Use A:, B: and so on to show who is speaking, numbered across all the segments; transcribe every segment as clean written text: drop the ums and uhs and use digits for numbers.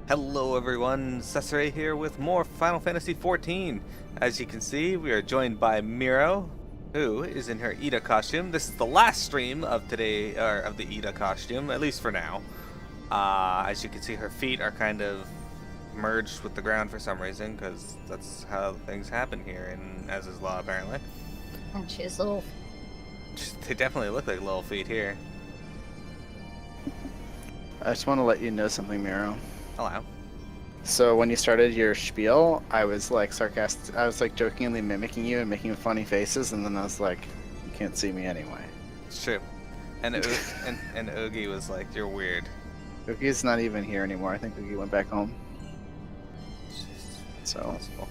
A: Hello everyone, Cesare here with more Final Fantasy XIV. As you can see, we are joined by Miro, who is in her Ida costume. This is the last stream of today, or of the Ida costume, at least for now. As you can see, her feet are kind of merged with the ground for some reason, because that's how things happen here in Az's Law, apparently.
B: And she's little.
A: They definitely look like little feet here.
C: I just want to let you know something, Miro.
A: Hello.
C: So when you started your spiel, I was like sarcastic. I was like jokingly mimicking you and making funny faces, and then I was like, "You can't see me anyway."
A: It's true. And and Oogie was like, "You're weird."
C: Oogie's not even here anymore. I think Oogie went back home. So
A: Possible.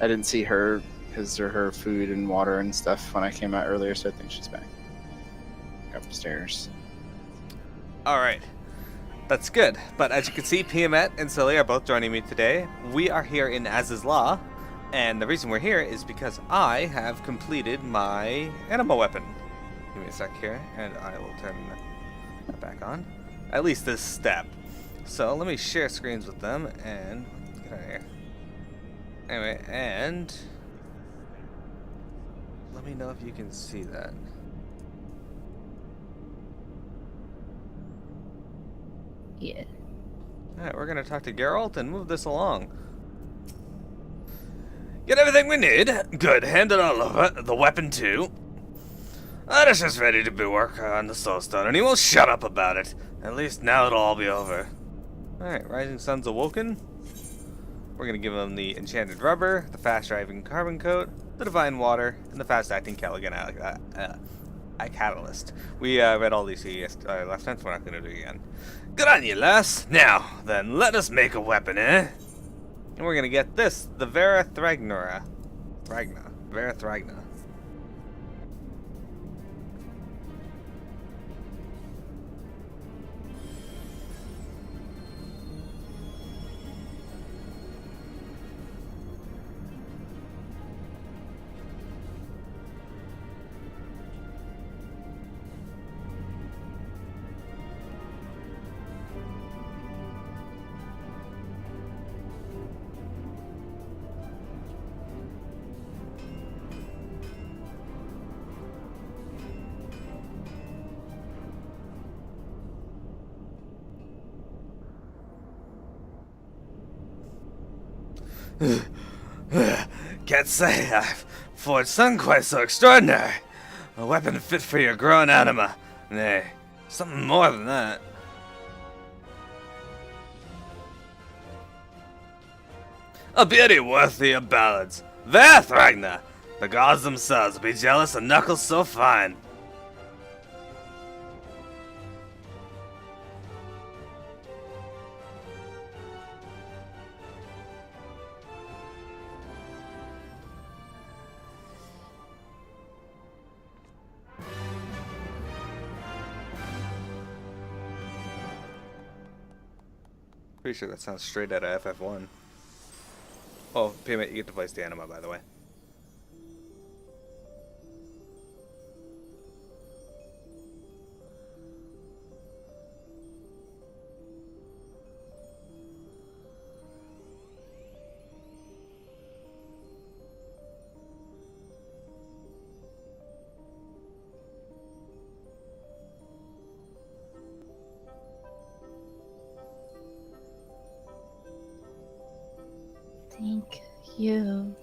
C: I didn't see her, her food and water and stuff when I came out earlier. So I think she's back upstairs.
A: All right. That's good, but as you can see, Piamet and Silly are both joining me today. We are here in Az's Law, and the reason we're here is because I have completed my Anima Weapon. Give me a sec here, and I will turn that back on. At least this step. So let me share screens with them, and get out of here. Anyway, and let me know if you can see that.
B: Yeah.
A: Alright, we're gonna talk to Gerolt and move this along. Get everything we need. Good, hand it all over. The weapon too. Ardashir's ready to be work on the soulstone, and he won't shut up about it. At least now it'll all be over. Alright, Rising Sun's awoken. We're gonna give him the enchanted rubber, the fast driving carbon coat, the divine water, and the fast acting catalyst. We read all these last time, so we're not gonna do it again. Good on you, lass. Now, then, let us make a weapon, eh? And we're gonna get this, the Vera Thragna. Vera Thragna. Can't say I've forged something quite so extraordinary. A weapon fit for your grown anima. Nay, something more than that. A beauty worthy of ballads. There, Thragna! The gods themselves will be jealous of knuckles so fine. Pretty sure that sounds straight out of FF1. Oh, Payment, you get to place the Anima, by the way.
B: Thank you.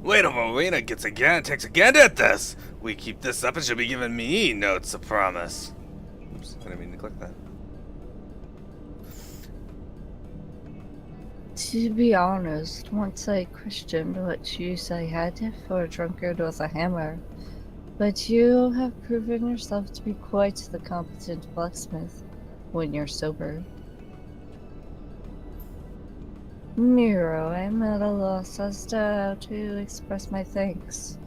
A: Wait till Marina takes a gander at this. We keep this up and she'll be giving me notes of promise. Oops, I didn't mean to click that.
B: To be honest, once I questioned what use I had for a drunkard with a hammer, but you have proven yourself to be quite the competent blacksmith when you're sober. Miro, I'm at a loss as to how to express my thanks.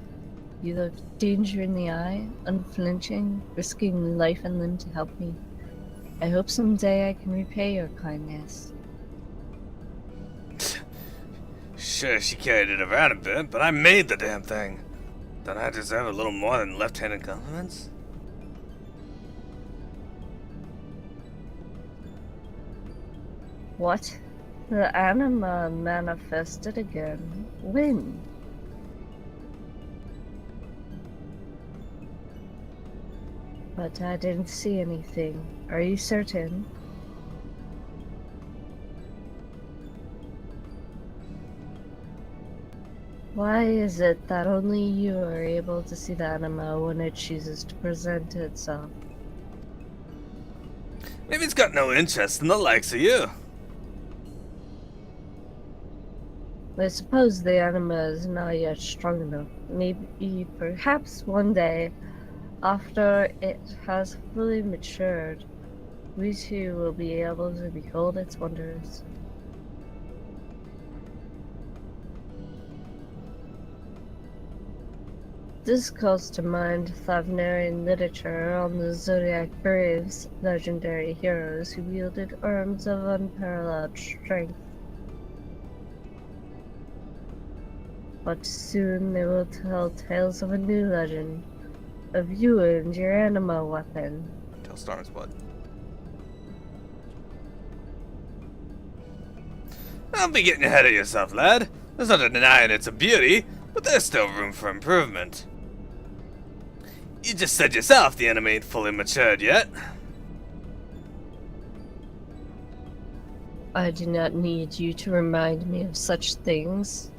B: You look danger in the eye, unflinching, risking life and limb to help me. I hope someday I can repay your kindness.
A: Sure, she carried it around a bit, but I made the damn thing. Don't I deserve a little more than left-handed compliments?
B: What? The Anima manifested again. When? But I didn't see anything. Are you certain? Why is it that only you are able to see the anima when it chooses to present itself?
A: Maybe it's got no interest in the likes of you.
B: I suppose the anima is not yet strong enough. Maybe, perhaps one day, after it has fully matured, we too will be able to behold its wonders. This calls to mind Thavnarian literature on the Zodiac Braves, legendary heroes who wielded arms of unparalleled strength. But soon they will tell tales of a new legend, of you and your Anima weapon.
A: Tell Storm's blood. Don't be getting ahead of yourself, lad. There's not denying it's a beauty, but there's still room for improvement. You just said yourself the anime ain't fully matured yet.
B: I do not need you to remind me of such things.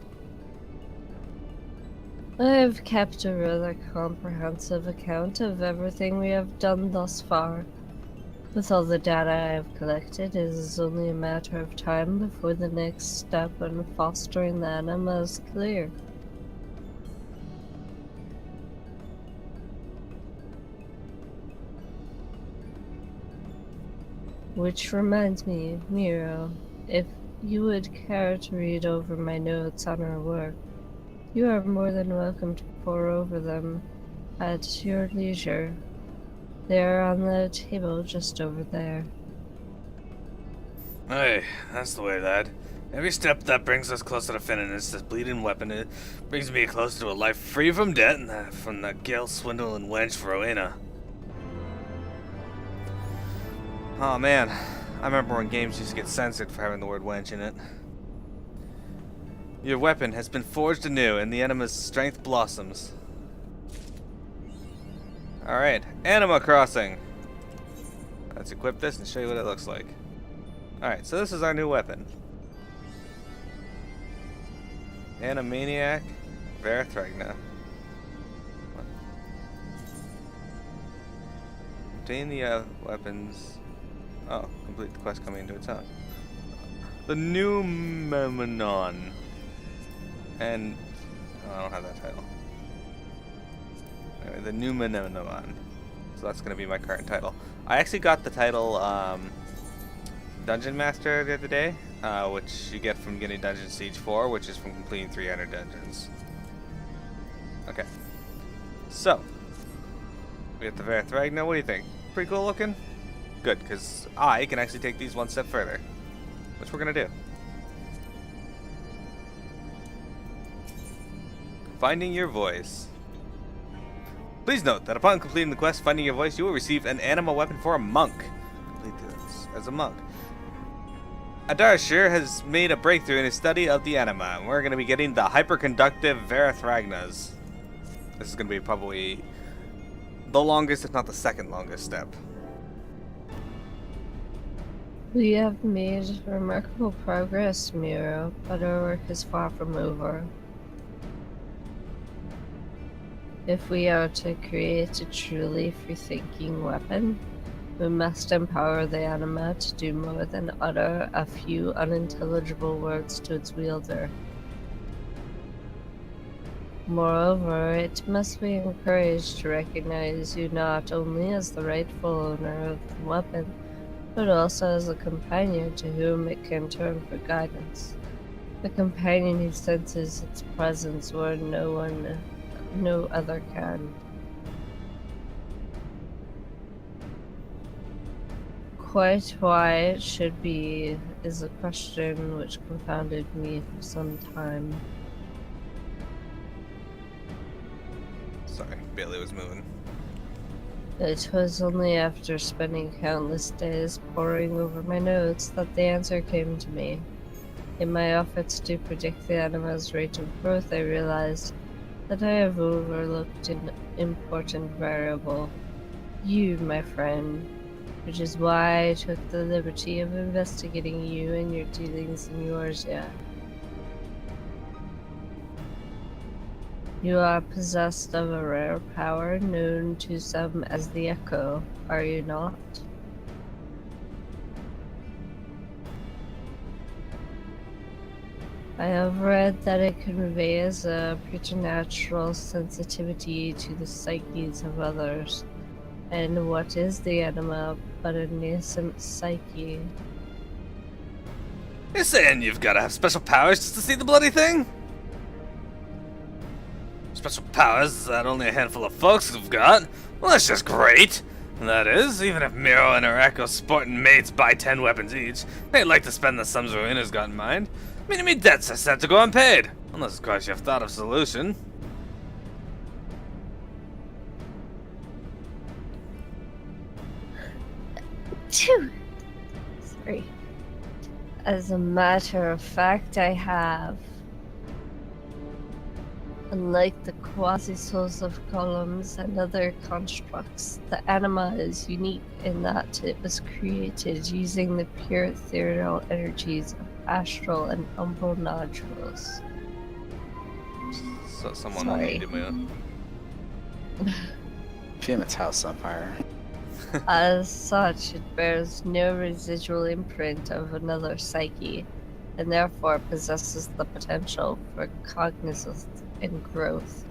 B: I have kept a rather comprehensive account of everything we have done thus far. With all the data I have collected, it is only a matter of time before the next step in fostering the anima is clear. Which reminds me, Miro, if you would care to read over my notes on our work, you are more than welcome to pore over them at your leisure. They are on the table just over there.
A: Hey, that's the way, lad. Every step that brings us closer to finishing this bleeding weapon, it brings me closer to a life free from debt and from the guilt, swindle, and wench Rowena. Oh man, I remember when games used to get censored for having the word wench in it. Your weapon has been forged anew, and the Anima's strength blossoms. Alright, Anima Crossing. Let's equip this and show you what it looks like. Alright, so this is our new weapon. Animaniac Verathragna. Obtain the weapons. Oh, complete the quest coming into its own. The new Memenon. And oh, I don't have that title. Anyway, the new Memenon. So that's going to be my current title. I actually got the title Dungeon Master the other day, which you get from getting Dungeon Siege 4, which is from completing 300 dungeons. Okay. So, we have the Verathragna. What do you think? Pretty cool looking? Good, because I can actually take these one step further, which we're going to do. Finding your voice. Please note that upon completing the quest Finding Your Voice, you will receive an Anima weapon for a monk. Complete this as a monk. Ardashir has made a breakthrough in his study of the Anima, and we're going to be getting the hyperconductive Verathragnas. This is going to be probably the longest, if not the second longest step.
B: We have made remarkable progress, Miro, but our work is far from over. If we are to create a truly free-thinking weapon, we must empower the anima to do more than utter a few unintelligible words to its wielder. Moreover, it must be encouraged to recognize you not only as the rightful owner of the weapon, but also as a companion to whom it can turn for guidance. A companion who senses its presence where no one no other can. Quite why it should be is a question which confounded me for some time.
A: Sorry, Bailey was moving.
B: It was only after spending countless days poring over my notes that the answer came to me. In my efforts to predict the animal's rate of growth, I realized that I have overlooked an important variable. You, my friend. Which is why I took the liberty of investigating you and your dealings in Eorzea. You are possessed of a rare power known to some as the Echo, are you not? I have read that it conveys a preternatural sensitivity to the psyches of others. And what is the Anima but a nascent psyche?
A: You're saying you've got to have special powers just to see the bloody thing? Special powers that only a handful of folks have got? Well, that's just great. That is, even if Mearo and her Echo sporting mates buy 10 weapons each, they'd like to spend the sums Rowena's got in mind. Meaning me debts are set to go unpaid. Unless, of course, you've thought of a solution.
B: Sorry. As a matter of fact, I have. Unlike the quasi-souls of columns and other constructs, the Anima is unique in that it was created using the pure ethereal energies of astral and umbral nodules.
A: So someone
B: Sorry.
A: need to move.
C: Fiamet's house on fire.
B: As such, it bears no residual imprint of another psyche, and therefore possesses the potential for cognizance and growth.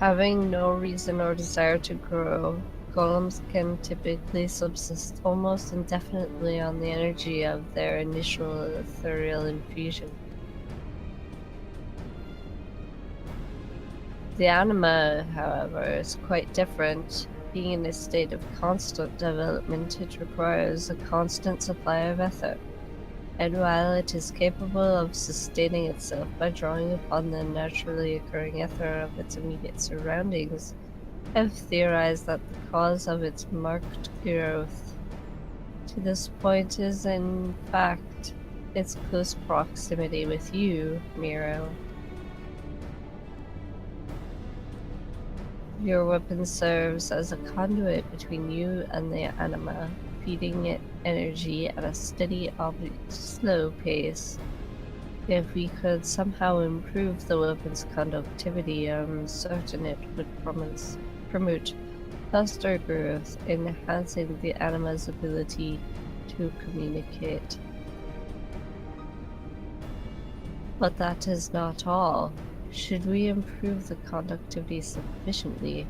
B: Having no reason or desire to grow, golems can typically subsist almost indefinitely on the energy of their initial ethereal infusion. The Anima, however, is quite different. Being in a state of constant development, it requires a constant supply of ether. And while it is capable of sustaining itself by drawing upon the naturally occurring ether of its immediate surroundings, I have theorized that the cause of its marked growth to this point is, in fact, its close proximity with you, Mearo. Your weapon serves as a conduit between you and the Anima, feeding it energy at a steady, albeit slow pace. If we could somehow improve the weapon's conductivity, I'm certain it would promote faster growth, enhancing the Anima's ability to communicate. But that is not all. Should we improve the conductivity sufficiently,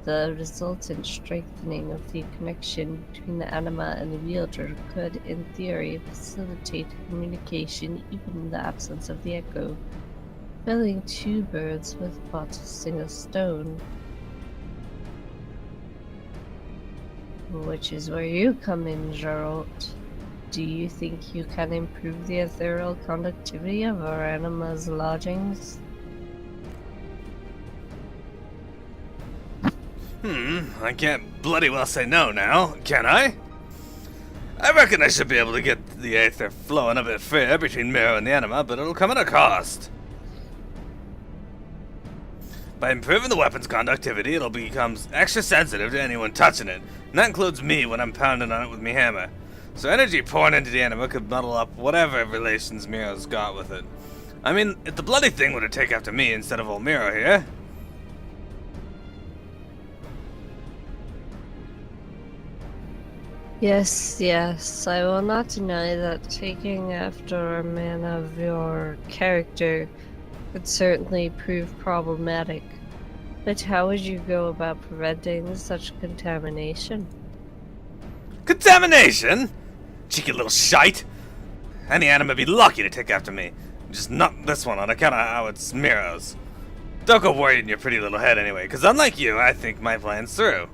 B: the resultant strengthening of the connection between the Anima and the wielder could, in theory, facilitate communication even in the absence of the Echo, killing two birds with but a single stone. Which is where you come in, Gerolt. Do you think you can improve the ethereal conductivity of our Anima's lodgings?
A: I can't bloody well say no now, can I? I reckon I should be able to get the aether flowing a bit fair between Mearo and the Anima, but it'll come at a cost. By improving the weapon's conductivity, it'll become extra sensitive to anyone touching it, and that includes me when I'm pounding on it with me hammer. So energy pouring into the Anima could muddle up whatever relations Mearo's got with it. I mean, if the bloody thing were to take after me instead of old Mearo here...
B: Yes, I will not deny that taking after a man of your character could certainly prove problematic. But how would you go about preventing such contamination?
A: Contamination? Cheeky little shite! Any Anima be lucky to take after me. Just not this one on account of how it's Mearo's. Don't go worrying your pretty little head anyway, because unlike you, I think my plan's through.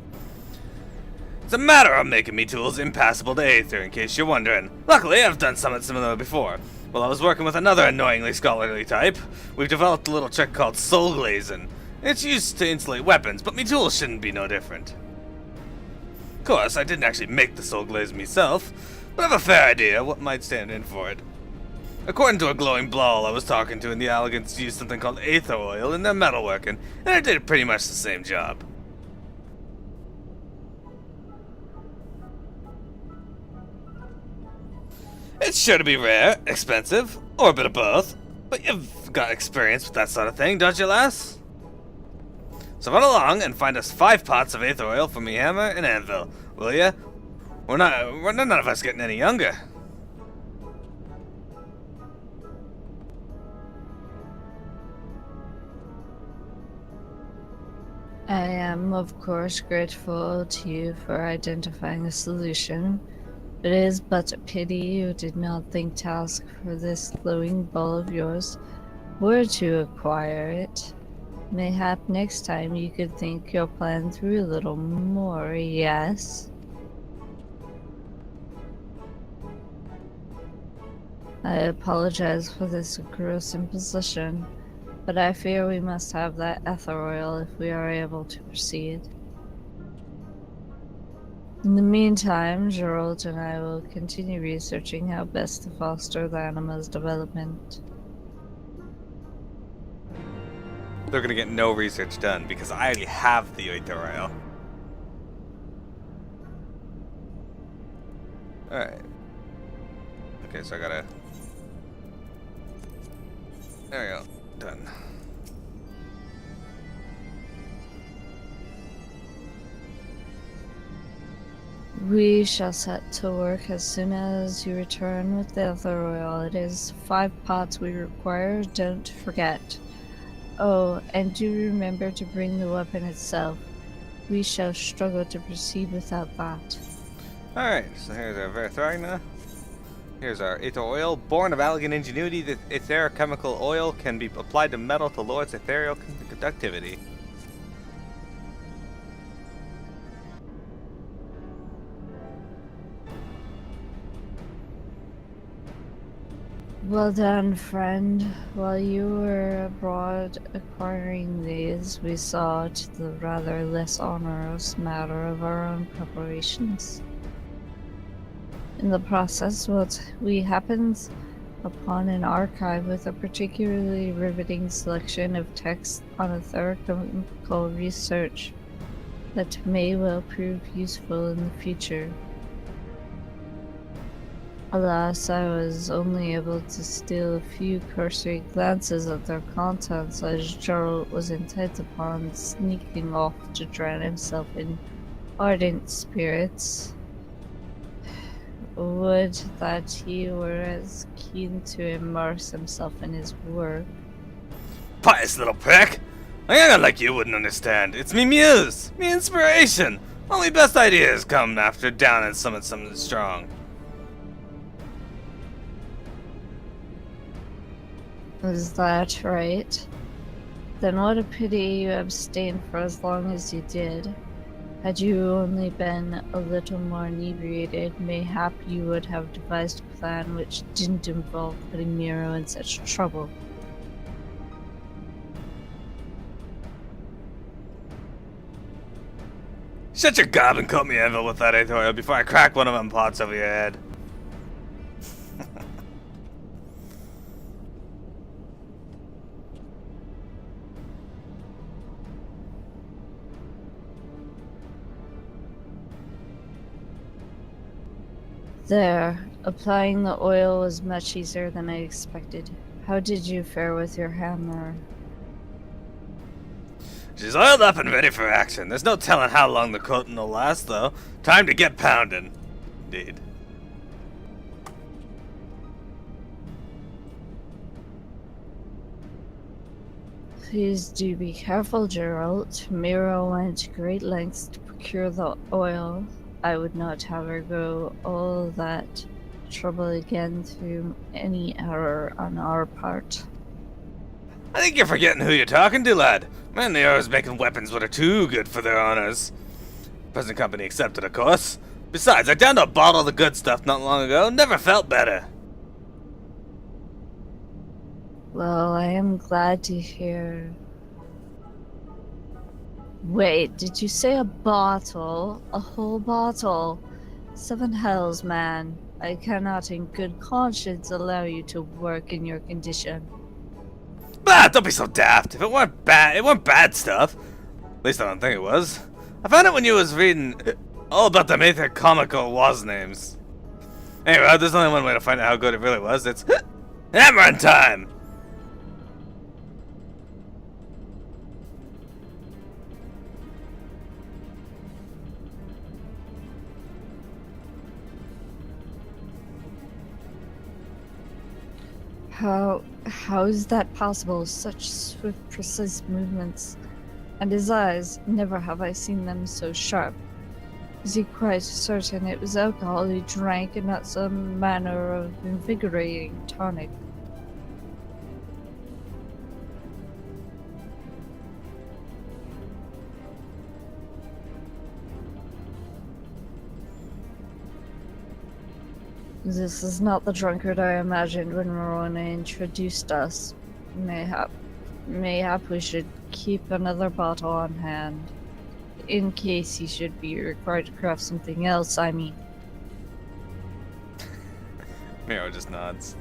A: It's a matter of making me tools impassable to Aether, in case you're wondering. Luckily, I've done something similar before. While I was working with another annoyingly scholarly type, we've developed a little trick called soul glazing. It's used to insulate weapons, but me tools shouldn't be no different. Of course, I didn't actually make the soul glaze myself, but I have a fair idea what might stand in for it. According to a glowing blowl I was talking to, the Elegants used something called aether oil in their metalworking, and it did pretty much the same job. It's sure to be rare, expensive, or a bit of both, but you've got experience with that sort of thing, don't you, lass? So run along and find us 5 pots of aether oil for me hammer and anvil, will ya? We're none of us getting any younger.
B: I am, of course, grateful to you for identifying a solution. It is but a pity you did not think to ask for this glowing ball of yours, or to acquire it. Mayhap next time you could think your plan through a little more, yes? I apologize for this gross imposition, but I fear we must have that ether oil if we are able to proceed. In the meantime, Gerolt and I will continue researching how best to foster the Anima's development.
A: They're gonna get no research done because I already have the aether oil. Alright. Okay, so I gotta... There we go. Done.
B: We shall set to work as soon as you return with the ether oil. It is 5 pots we require, don't forget. Oh, and do remember to bring the weapon itself. We shall struggle to proceed without that.
A: Alright, so here's our Verthragna. Here's our aether oil. Born of elegant ingenuity, the chemical oil can be applied to metal to lower its ethereal conductivity.
B: Well done, friend. While you were abroad acquiring these, we saw to the rather less onerous matter of our own preparations. In the process, we happened upon an archive with a particularly riveting selection of texts on etherical research that may well prove useful in the future. Alas, I was only able to steal a few cursory glances at their contents as Gerolt was intent upon sneaking off to drown himself in ardent spirits. Would that he were as keen to immerse himself in his work.
A: Pious little prick! A young'un like you wouldn't understand. It's me muse, me inspiration. All me best ideas come after down and summon something strong.
B: Is that right? Then what a pity you abstained for as long as you did. Had you only been a little more inebriated, mayhap you would have devised a plan which didn't involve putting Mearo in such trouble.
A: Shut your gob and cut me anvil with that aether oil before I crack one of them pots over your head.
B: There, applying the oil was much easier than I expected. How did you fare with your hammer?
A: She's oiled up and ready for action. There's no telling how long the coating will last, though. Time to get pounding. Indeed.
B: Please do be careful, Gerolt. Mearo went to great lengths to procure the oil. I would not have her go all that trouble again through any error on our part.
A: I think you're forgetting who you're talking to, lad. Man, they are always making weapons that are too good for their honors. Present company accepted, of course. Besides, I downed a bottle of the good stuff not long ago. Never felt better.
B: Well, I am glad to hear. Wait, did you say a bottle? A whole bottle? Seven hells, man. I cannot in good conscience allow you to work in your condition.
A: Bah, don't be so daft. If it weren't bad stuff. At least I don't think it was. I found it when you was reading all about the Mather comical was names. Anyway, there's only one way to find out how good it really was. It's hammer time!
B: How is that possible? Such swift, precise movements. And his eyes, never have I seen them so sharp. Is he quite certain it was alcohol he drank and not some manner of invigorating tonic? This is not the drunkard I imagined when Rowena introduced us. Mayhap we should keep another bottle on hand. In case he should be required to craft something else, I mean.
A: Miro just nods.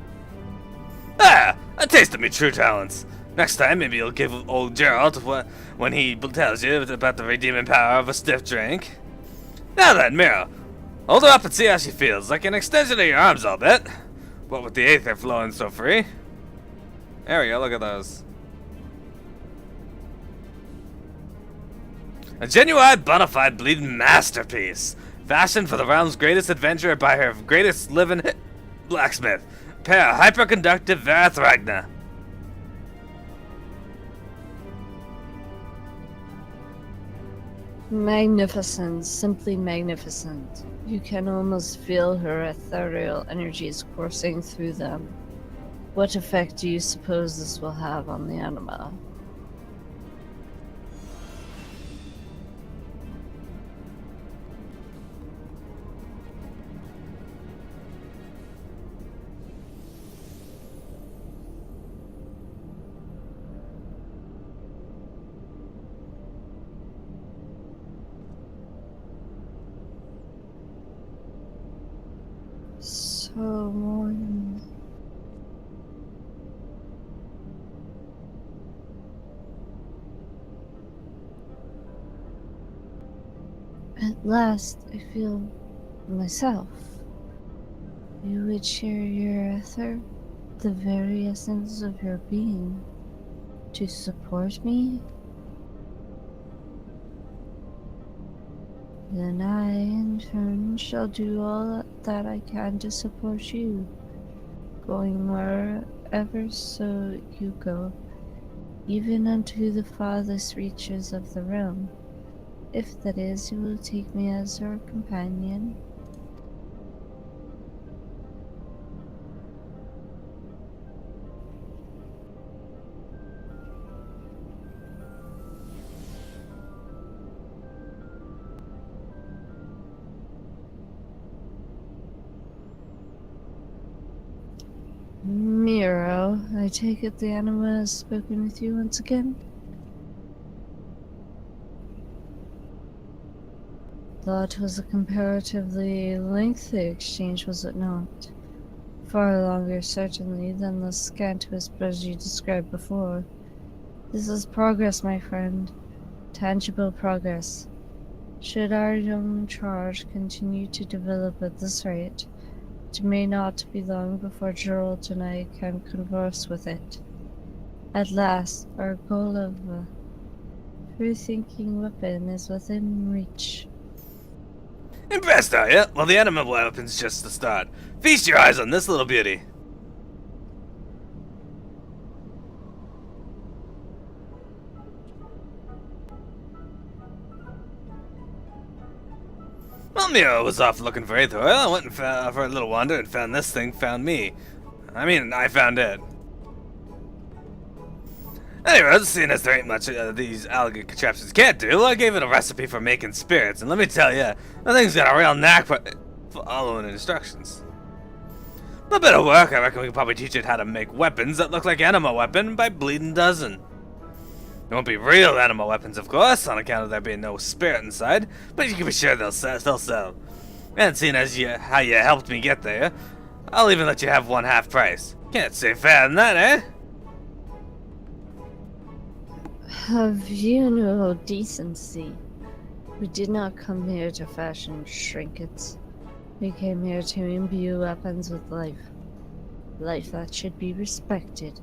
A: Ah! A taste of me true talents. Next time, maybe you'll give old Gerolt when he tells you about the redeeming power of a stiff drink. Now then, Miro. Hold her up and see how she feels. Like an extension of your arms, I'll bet. What with the aether flowing so free. There we go, look at those. A genuine, bona fide, bleeding masterpiece. Fashioned for the realm's greatest adventurer by her greatest living blacksmith. Pair of hyperconductive Varathragna.
B: Magnificent, simply magnificent. You can almost feel her ethereal energies coursing through them. What effect do you suppose this will have on the Anima? So morning. At last, I feel myself. You would share your ether, the very essence of your being, to support me? Then I, in turn, shall do all that I can to support you, going wherever so you go, even unto the farthest reaches of the realm. If that is, you will take me as your companion. Miro, I take it the Anima has spoken with you once again? That was a comparatively lengthy exchange, was it not? Far longer, certainly, than the scant whispers you described before. This is progress, my friend. Tangible progress. Should our young charge continue to develop at this rate, it may not be long before Gerolt and I can converse with it. At last, our goal of a free-thinking weapon is within reach.
A: Impressed, are you? Well, the Anima weapon's just the start. Feast your eyes on this little beauty. Well, Miro was off looking for Aether Oil. I went and for a little wander and found this thing, found me. I mean, I found it. Anyways, seeing as there ain't much these alligator contraptions can't do, I gave it a recipe for making spirits, and let me tell you, the thing's got a real knack for following instructions. A bit of work, I reckon we could probably teach it how to make weapons that look like Anima Weapon by bleeding dozen. It won't be real Anima weapons, of course, on account of there being no spirit inside, but you can be sure they'll sell. And seeing as how you helped me get there, I'll even let you have one half price. Can't say fair than that, eh?
B: Have you no decency? We did not come here to fashion trinkets. We came here to imbue weapons with life. Life that should be respected.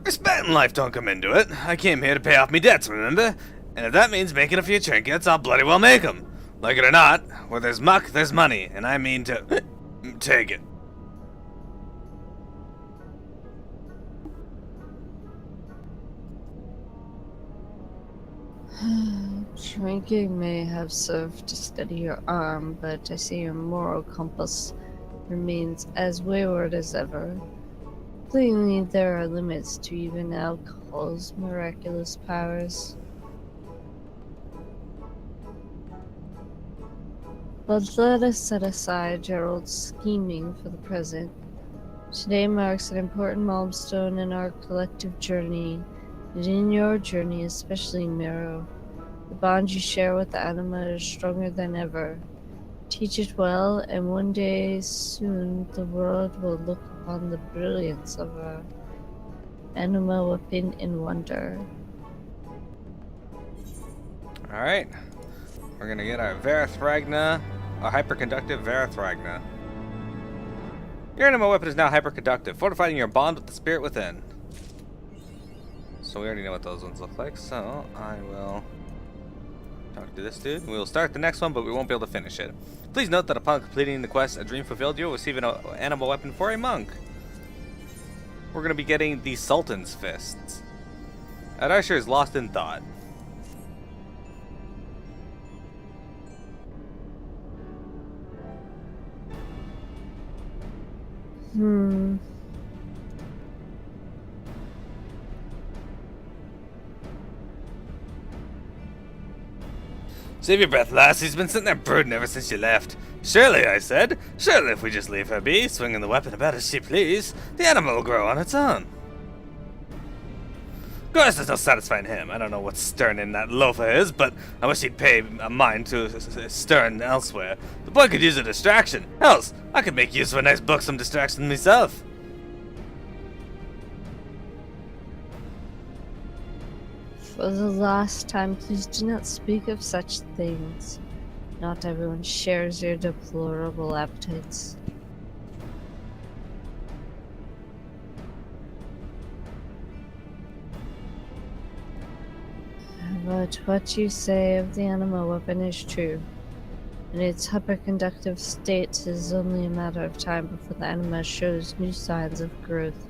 A: Respect and life don't come into it. I came here to pay off me debts, remember? And if that means making a few trinkets, I'll bloody well make them. Like it or not, where there's muck, there's money, and I mean to take it.
B: Drinking may have served to steady your arm, but I see your moral compass remains as wayward as ever. Plainly, there are limits to even alcohol's miraculous powers. But let us set aside Gerald's scheming for the present. Today marks an important milestone in our collective journey, and in your journey especially, Miro. The bond you share with the Anima is stronger than ever. Teach it well, and one day soon the world will look upon the brilliance of our Anima weapon in wonder.
A: Alright. We're gonna get our Varathragna, our hyperconductive Varathragna. Your Anima weapon is now hyperconductive, fortifying your bond with the spirit within. So we already know what those ones look like, so I will talk to this dude. We will start the next one, but we won't be able to finish it. Please note that upon completing the quest, a dream fulfilled, you will receive an Anima weapon for a monk. We're going to be getting the Sultan's Fists. Ardashir is lost in thought. Save your breath, lass. He's been sitting there brooding ever since you left. Surely, I said. Surely if we just leave her be, swinging the weapon about as she please, the animal will grow on its own. Of course, there's no satisfying him. I don't know what's stirring in that loaf of his, but I wish he'd pay a mind to stirring elsewhere. The boy could use a distraction. Else, I could make use of a nice buxom distraction myself.
B: For the last time, please do not speak of such things. Not everyone shares your deplorable appetites. But what you say of the Anima weapon is true. In its hyperconductive state, it is only a matter of time before the Anima shows new signs of growth.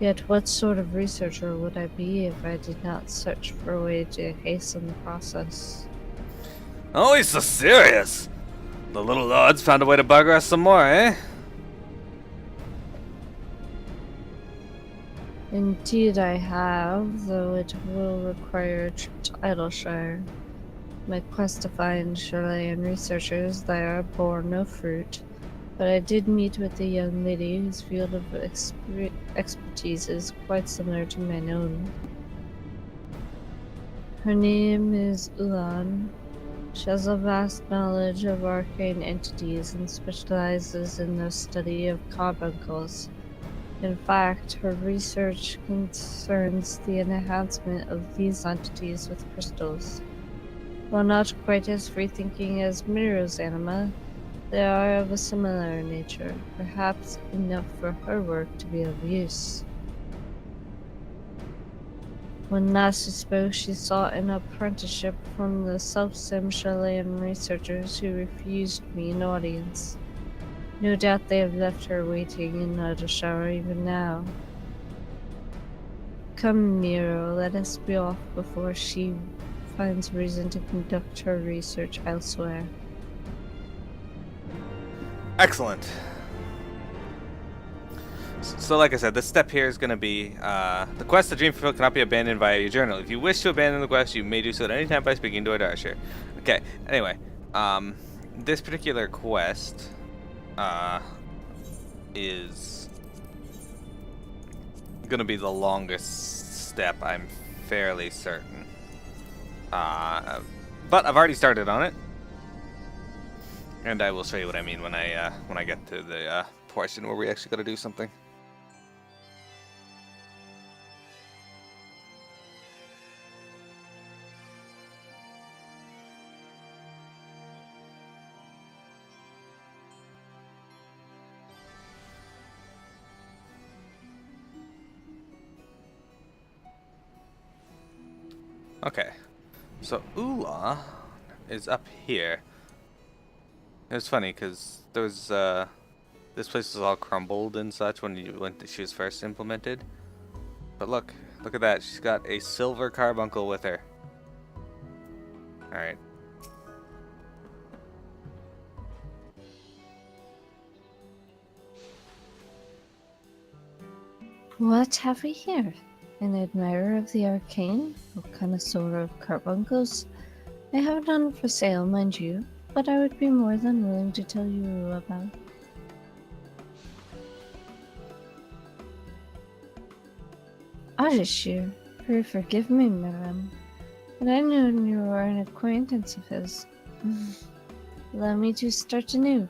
B: Yet what sort of researcher would I be if I did not search for a way to hasten the process?
A: Oh, he's so serious. The little lord's found a way to bugger us some more, eh?
B: Indeed I have, though it will require a trip to Idleshire. My quest to find Chilean researchers there bore no fruit, but I did meet with a young lady whose field of expertise is quite similar to mine own. Her name is Ulan. She has a vast knowledge of arcane entities and specializes in the study of carbuncles. In fact, her research concerns the enhancement of these entities with crystals. While not quite as free-thinking as Miro's Anima, they are of a similar nature, perhaps enough for her work to be of use. When last we spoke, she sought an apprenticeship from the self-same Chilean researchers who refused me an audience. No doubt they have left her waiting in Ardashir even now. Come, Miro, let us be off before she finds reason to conduct her research elsewhere.
A: Excellent. So like I said, this step here is going to be the quest to Dream Fulfill cannot be abandoned via your journal. If you wish to abandon the quest, you may do so at any time by speaking to Ardashir. Okay, anyway, this particular quest is going to be the longest step, I'm fairly certain. But I've already started on it, and I will show you what I mean when I get to the portion where we actually got to do something. Okay, so Ula is up here. It's funny because there was this place was all crumbled and such when she was first implemented. But look at that. She's got a silver carbuncle with her. All right.
B: What have we here? An admirer of the arcane, a connoisseur of carbuncles. I have none for sale, mind you, but I would be more than willing to tell you about. Ardashir, pray forgive me, madam, but I knew you were an acquaintance of his. Allow me to start anew.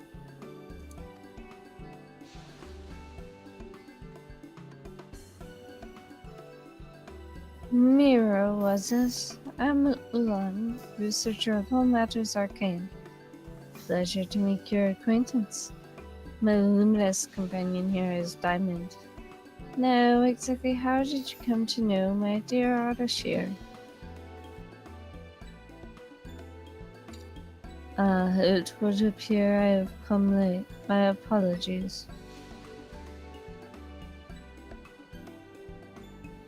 B: Miro was it? I'm Ulan, researcher of all matters arcane. Pleasure to make your acquaintance. My luminous companion here is Diamond. Now, exactly how did you come to know my dear Ardashir? It would appear I have come late. My apologies.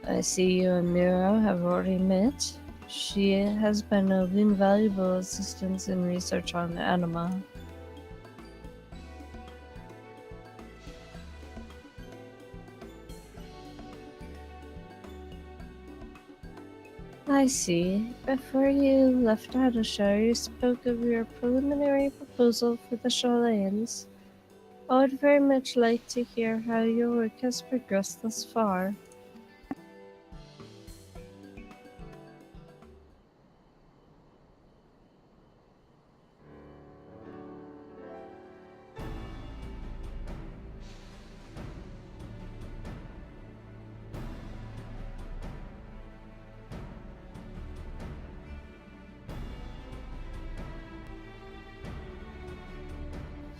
B: I see you and Miro have already met. She has been of invaluable assistance in research on Anima. I see. Before you left Ardashir, you spoke of your preliminary proposal for the Shallayans. I would very much like to hear how your work has progressed thus far.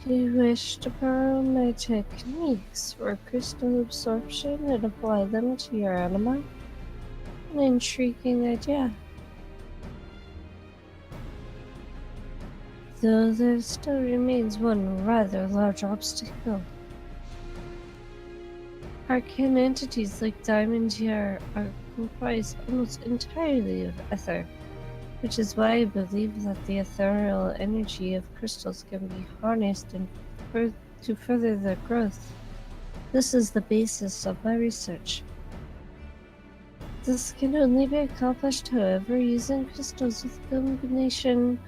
B: You wish to borrow my techniques for crystal absorption and apply them to your anima? An intriguing idea. Though there still remains one rather large obstacle. Arcane entities like Diamond here are comprised almost entirely of ether, which is why I believe that the ethereal energy of crystals can be harnessed to further their growth. This is the basis of my research. This can only be accomplished, however, using crystals with a combination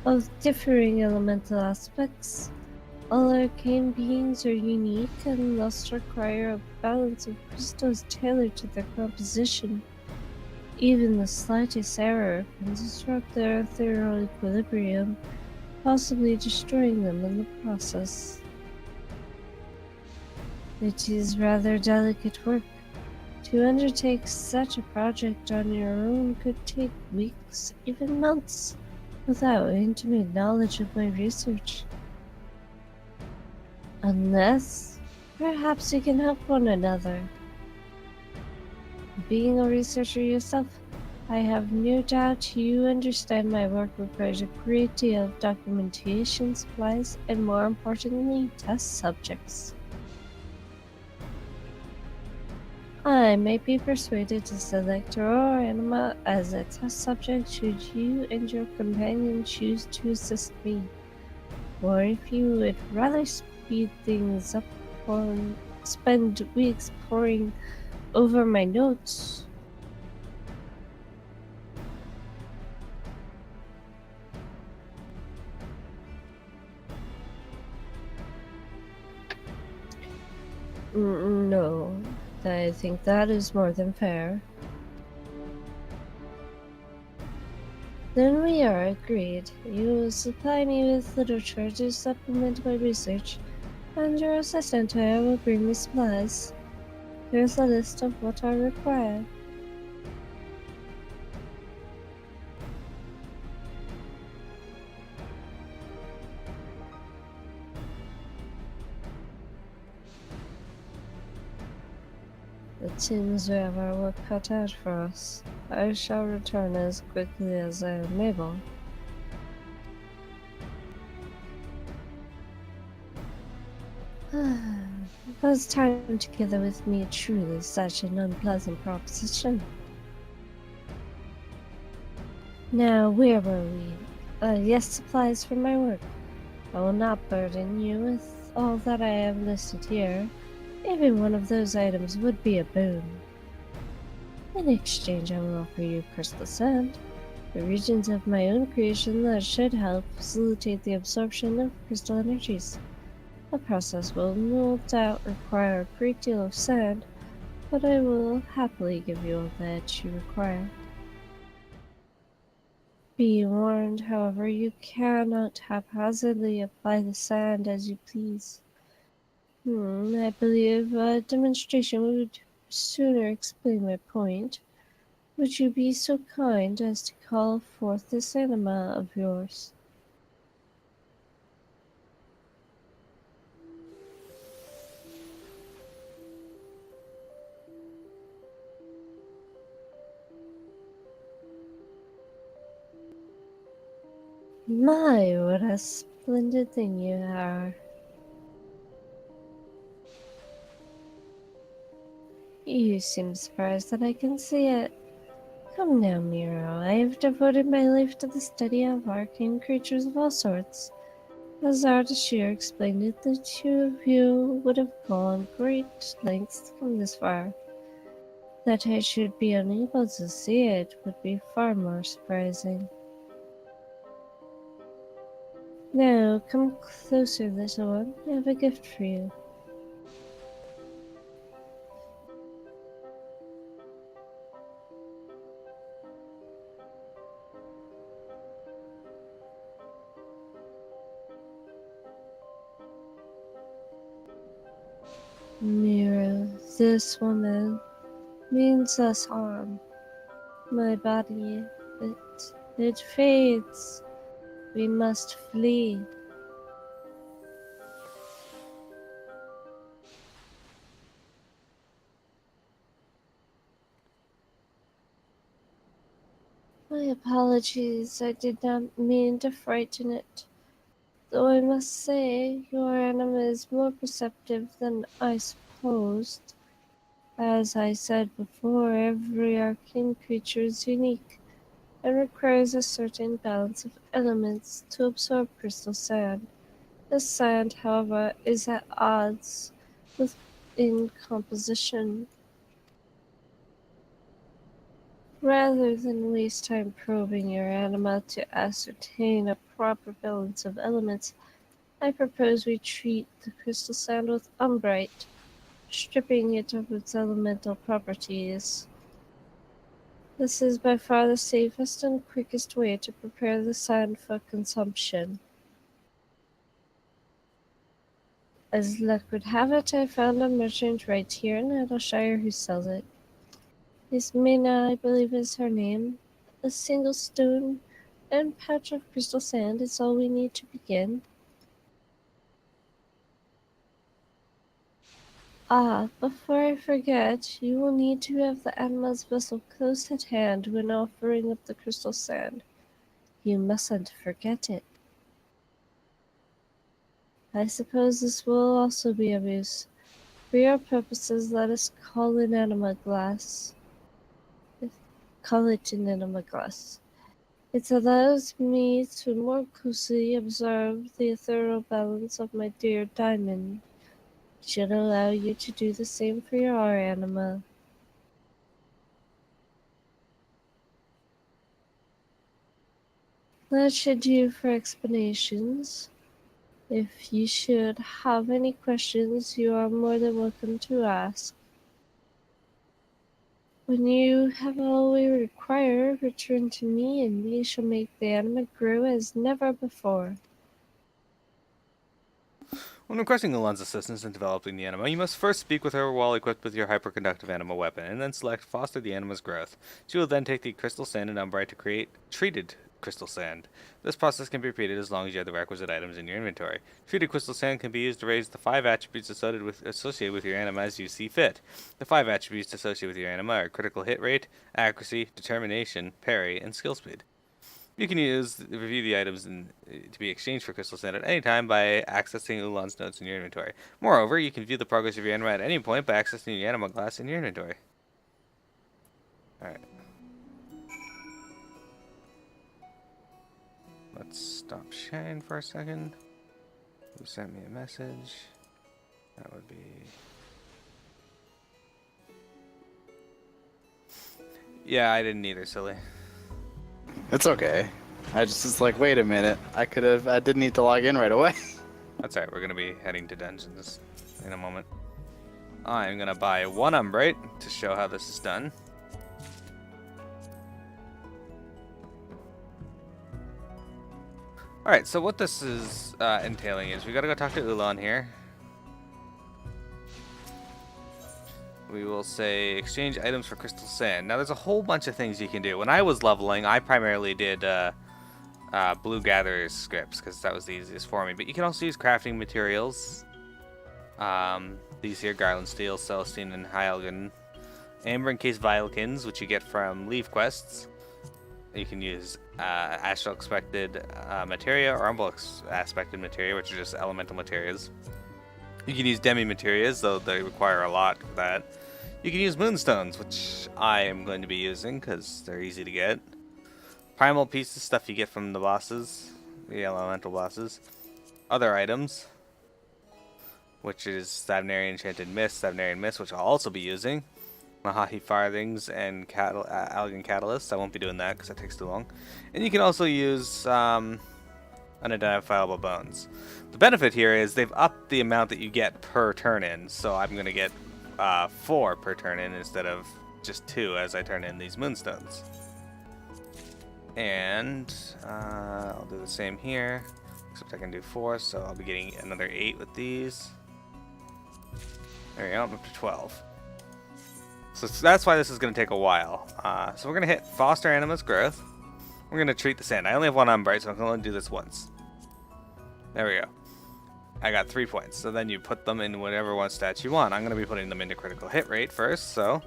B: of differing elemental aspects. All arcane beings are unique and thus require a balance of crystals tailored to their composition. Even the slightest error can disrupt their ethereal equilibrium, possibly destroying them in the process. It is rather delicate work. To undertake such a project on your own could take weeks, even months, without intimate knowledge of my research. Unless, perhaps we can help one another. Being a researcher yourself, I have no doubt you understand my work requires a great deal of documentation, supplies, and more importantly, test subjects. I may be persuaded to select your Anima as a test subject should you and your companion choose to assist me. Or if you would rather speed things up or spend weeks poring over my notes. No, I think that is more than fair. Then we are agreed. You will supply me with literature to supplement my research, and your assistant here will bring me supplies. Here's a list of what I require. It seems we have our work cut out for us. I shall return as quickly as I am able. Those time together with me truly such an unpleasant proposition. Now, where were we? Yes, supplies for my work. I will not burden you with all that I have listed here. Even one of those items would be a boon. In exchange, I will offer you crystal sand, the regions of my own creation that should help facilitate the absorption of crystal energies. The process will no doubt require a great deal of sand, but I will happily give you all that you require. Be warned, however, you cannot haphazardly apply the sand as you please. I believe a demonstration would sooner explain my point. Would you be so kind as to call forth this anima of yours? My, what a splendid thing you are. You seem surprised that I can see it. Come now, Miro. I have devoted my life to the study of arcane creatures of all sorts. As Ardashir explained it, the two of you would have gone great lengths to come this far. That I should be unable to see it would be far more surprising. Now, come closer, little one. I have a gift for you. Miro, this woman means us harm. My body, it fades. We must flee. My apologies, I did not mean to frighten it. Though I must say, your anima is more perceptive than I supposed. As I said before, every arcane creature is unique and requires a certain balance of elements to absorb crystal sand. This sand, however, is at odds with in composition. Rather than waste time probing your anima to ascertain a proper balance of elements, I propose we treat the crystal sand with umbrite, stripping it of its elemental properties. This is by far the safest and quickest way to prepare the sand for consumption. As luck would have it, I found a merchant right here in Ardashir who sells it. Miss Mina, I believe is her name. A single stone and patch of crystal sand is all we need to begin. Before I forget, you will need to have the animal's vessel close at hand when offering up the crystal sand. You mustn't forget it. I suppose this will also be of use. For your purposes, let us call it Anima glass. Call it an Anima glass. It allows me to more closely observe the ethereal balance of my dear diamond. It should allow you to do the same for your Anima. That should do for explanations. If you should have any questions, you are more than welcome to ask. When you have all we require, return to me and we shall make the Anima grow as never before.
A: When requesting Ulan's assistance in developing the Anima, you must first speak with her while equipped with your hyperconductive Anima weapon, and then select Foster the Anima's growth. She will then take the crystal sand and umbrite to create treated crystal sand. This process can be repeated as long as you have the requisite items in your inventory. Treated crystal sand can be used to raise the 5 attributes associated with your Anima as you see fit. The 5 attributes associated with your Anima are critical hit rate, accuracy, determination, parry, and skill speed. You can review the items to be exchanged for crystal sand at any time by accessing Ulan's notes in your inventory. Moreover, you can view the progress of your Anima at any point by accessing your Anima glass in your inventory. Alright. Let's stop sharing for a second. Who sent me a message? That would be... Yeah, I didn't either, silly.
C: It's okay. I just was like, wait a minute. I didn't need to log in right away.
A: That's alright, we're going to be heading to dungeons in a moment. I'm going to buy 1 umbrite to show how this is done. Alright, so what this is entailing is we got to go talk to Ulan here. We will say exchange items for crystal sand. Now there's a whole bunch of things you can do. When I was leveling, I primarily did blue gatherer's scripts because that was the easiest for me. But you can also use crafting materials. These here, Garland Steel, Celestine, and Hyalgan. Amber encased Vialkins, which you get from leaf quests. You can use astral expected materia or umbral aspected materia, which are just elemental materials. You can use demi materias, though they require a lot for that. You can use moonstones, which I am going to be using because they're easy to get. Primal pieces, stuff you get from the bosses, the elemental bosses. Other items, which is Savnari Enchanted Mist, which I'll also be using. Mahahi Farthings and Algan Catalyst. I won't be doing that because that takes too long. And you can also use unidentifiable bones. The benefit here is they've upped the amount that you get per turn-in, so I'm going to get 4 per turn-in instead of just 2 as I turn in these moonstones. And I'll do the same here, except I can do 4, so I'll be getting another 8 with these. There we go, I'm up to 12. So that's why this is going to take a while. So we're going to hit Foster Anima's Growth. We're going to treat the sand. I only have 1 umbrite, so I'm going to do this once. There we go. I got 3 points. So then you put them in whatever one stat you want. I'm going to be putting them into critical hit rate first. So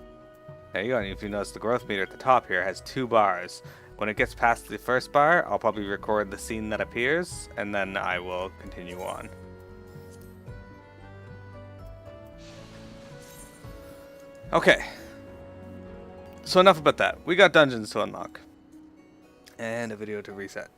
A: there you go. And if you notice, the growth meter at the top here has 2 bars. When it gets past the first bar, I'll probably record the scene that appears, and then I will continue on. Okay. So enough about that. We got dungeons to unlock. And a video to reset.